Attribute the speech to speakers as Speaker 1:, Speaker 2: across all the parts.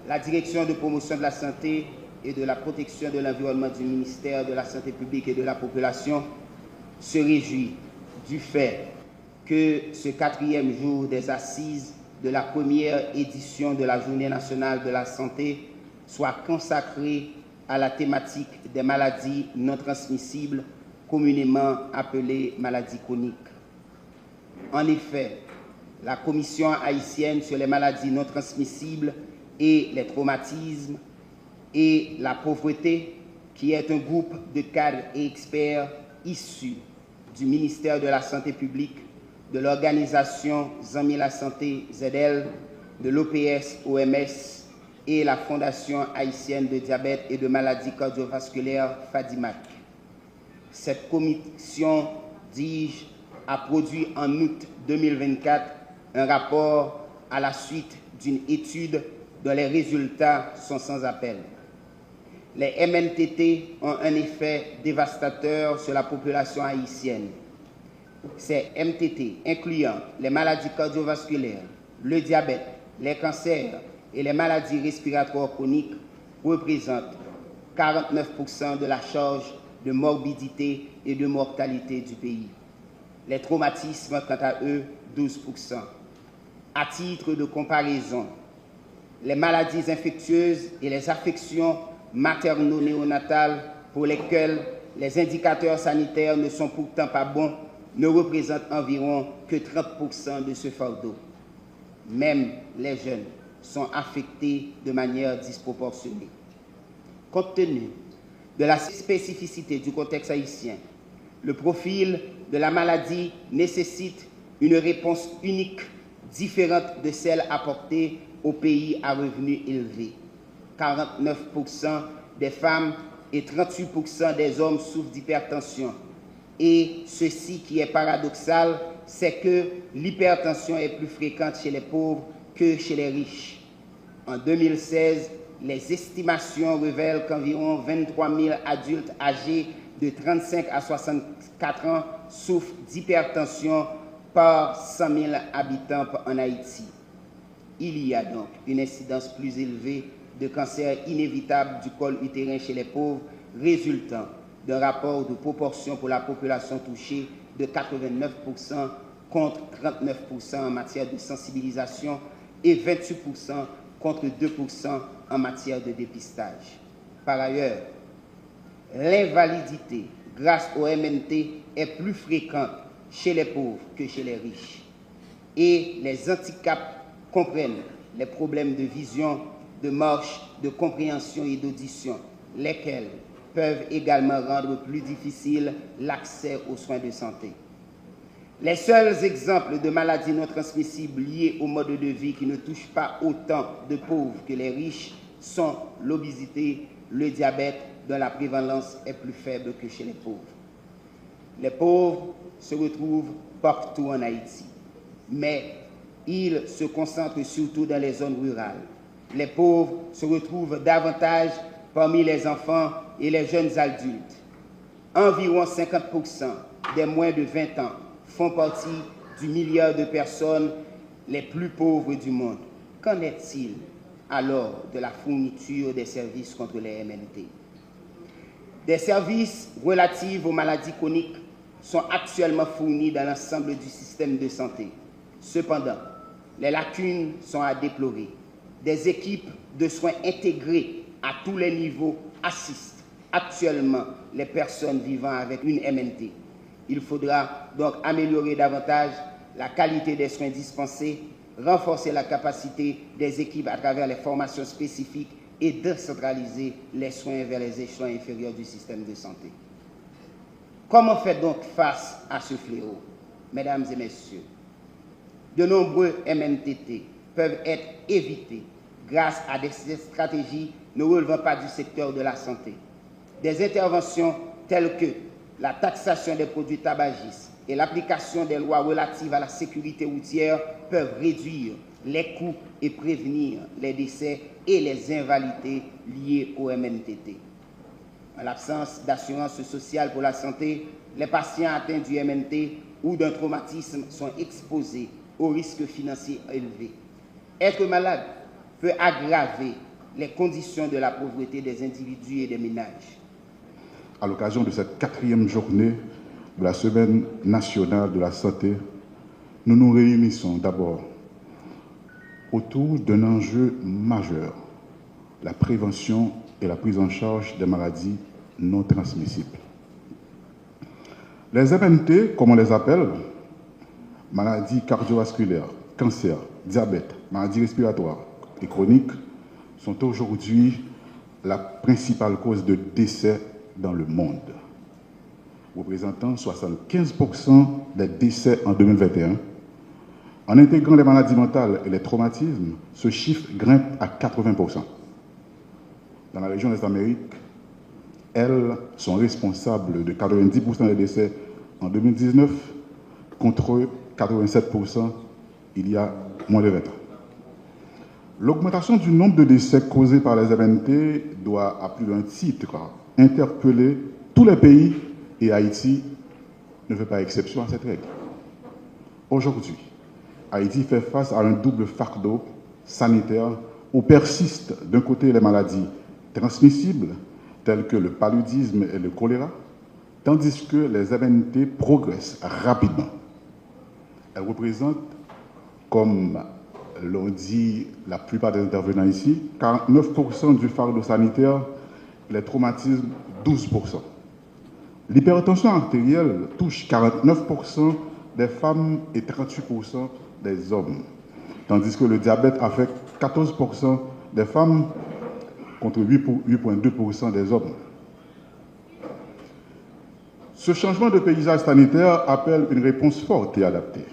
Speaker 1: la Direction de promotion de la santé et de la protection de l'environnement du ministère de la Santé publique et de la population se réjouit du fait que ce 4e jour des assises de la première édition de la Journée nationale de la santé soit consacré à la thématique des maladies non transmissibles, communément appelées maladies chroniques. En effet, la Commission haïtienne sur les maladies non transmissibles et les traumatismes et la pauvreté, qui est un groupe de cadres et experts issus du ministère de la Santé publique, de l'organisation Zami la Santé ZL, de l'OPS OMS et la Fondation haïtienne de diabète et de maladies cardiovasculaires FADIMAC. Cette commission, dis-je, a produit en août 2024 un rapport à la suite d'une étude dont les résultats sont sans appel. Les MNTT ont un effet dévastateur sur la population haïtienne. Ces MTT, incluant les maladies cardiovasculaires, le diabète, les cancers et les maladies respiratoires chroniques, représentent 49% de la charge de morbidité et de mortalité du pays. Les traumatismes, quant à eux, 12%. À titre de comparaison, les maladies infectieuses et les affections materno-néonatales pour lesquelles les indicateurs sanitaires ne sont pourtant pas bons ne représentent environ que 30% de ce fardeau. Même les jeunes sont affectés de manière disproportionnée. Compte tenu de la spécificité du contexte haïtien, le profil de la maladie nécessite une réponse unique, différente de celle apportée aux pays à revenus élevés. 49% des femmes et 38% des hommes souffrent d'hypertension. Et ceci qui est paradoxal, c'est que l'hypertension est plus fréquente chez les pauvres que chez les riches. En 2016, les estimations révèlent qu'environ 23 000 adultes âgés de 35 à 64 ans souffrent d'hypertension par 100 000 habitants en Haïti. Il y a donc une incidence plus élevée de cancer inévitable du col utérin chez les pauvres, résultant d'un rapport de proportion pour la population touchée de 89% contre 39% en matière de sensibilisation et 28% contre 2% en matière de dépistage. Par ailleurs, l'invalidité grâce au MNT est plus fréquente chez les pauvres que chez les riches. Et les handicaps comprennent les problèmes de vision, de marche, de compréhension et d'audition, lesquels peuvent également rendre plus difficile l'accès aux soins de santé. Les seuls exemples de maladies non transmissibles liées au mode de vie qui ne touchent pas autant de pauvres que les riches sont l'obésité, le diabète, dont la prévalence est plus faible que chez les pauvres. Les pauvres se retrouvent partout en Haïti, mais ils se concentrent surtout dans les zones rurales. Les pauvres se retrouvent davantage parmi les enfants et les jeunes adultes. Environ 50% des moins de 20 ans font partie du milliard de personnes les plus pauvres du monde. Qu'en est-il alors de la fourniture des services contre les MNT? Des services relatifs aux maladies chroniques sont actuellement fournis dans l'ensemble du système de santé. Cependant, les lacunes sont à déplorer. Des équipes de soins intégrées à tous les niveaux assistent actuellement les personnes vivant avec une MNT. Il faudra donc améliorer davantage la qualité des soins dispensés, renforcer la capacité des équipes à travers les formations spécifiques et décentraliser les soins vers les échelons inférieurs du système de santé. Comment faire donc face à ce fléau? Mesdames et messieurs, de nombreux MNTT peuvent être évités grâce à des stratégies ne relevant pas du secteur de la santé. Des interventions telles que la taxation des produits tabagistes et l'application des lois relatives à la sécurité routière peuvent réduire les coûts et prévenir les décès et les invalidités liées au MNTT. En l'absence d'assurance sociale pour la santé, les patients atteints du MNT ou d'un traumatisme sont exposés aux risques financiers élevés. Être malade peut aggraver les conditions de la pauvreté des individus et des ménages.
Speaker 2: À l'occasion de cette 4e journée de la Semaine nationale de la santé, nous nous réunissons d'abord autour d'un enjeu majeur, la prévention et la prise en charge des maladies non transmissibles. Les MNT, comme on les appelle, maladies cardiovasculaires, cancer, diabète, maladies respiratoires et chroniques, sont aujourd'hui la principale cause de décès dans le monde, représentant 75% des décès en 2021. En intégrant les maladies mentales et les traumatismes, ce chiffre grimpe à 80%. Dans la région des Amériques, elles sont responsables de 90% des décès en 2019 contre 87% il y a moins de 20 ans. L'augmentation du nombre de décès causés par les MNT doit, à plus d'un titre, interpeller tous les pays et Haïti ne fait pas exception à cette règle. Aujourd'hui, Haïti fait face à un double fardeau sanitaire où persistent d'un côté les maladies transmissibles telles que le paludisme et le choléra, tandis que les MNT progressent rapidement. Elles représentent, comme l'ont dit la plupart des intervenants ici, 49% du fardeau sanitaire, les traumatismes 12%. L'hypertension artérielle touche 49% des femmes et 38% des hommes, tandis que le diabète affecte 14% des femmes contre 8,2% des hommes. Ce changement de paysage sanitaire appelle une réponse forte et adaptée,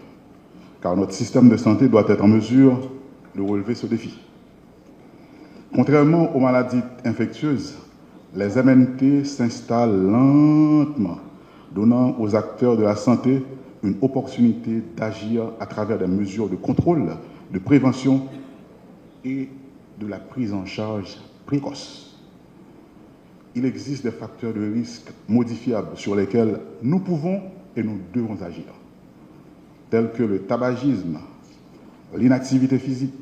Speaker 2: car notre système de santé doit être en mesure de relever ce défi. Contrairement aux maladies infectieuses, les MNT s'installent lentement, donnant aux acteurs de la santé une opportunité d'agir à travers des mesures de contrôle, de prévention et de la prise en charge précoce. Il existe des facteurs de risque modifiables sur lesquels nous pouvons et nous devons agir, tels que le tabagisme, l'inactivité physique,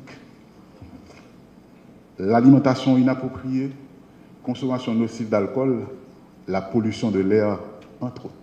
Speaker 2: l'alimentation inappropriée, consommation nocive d'alcool, la pollution de l'air, entre autres.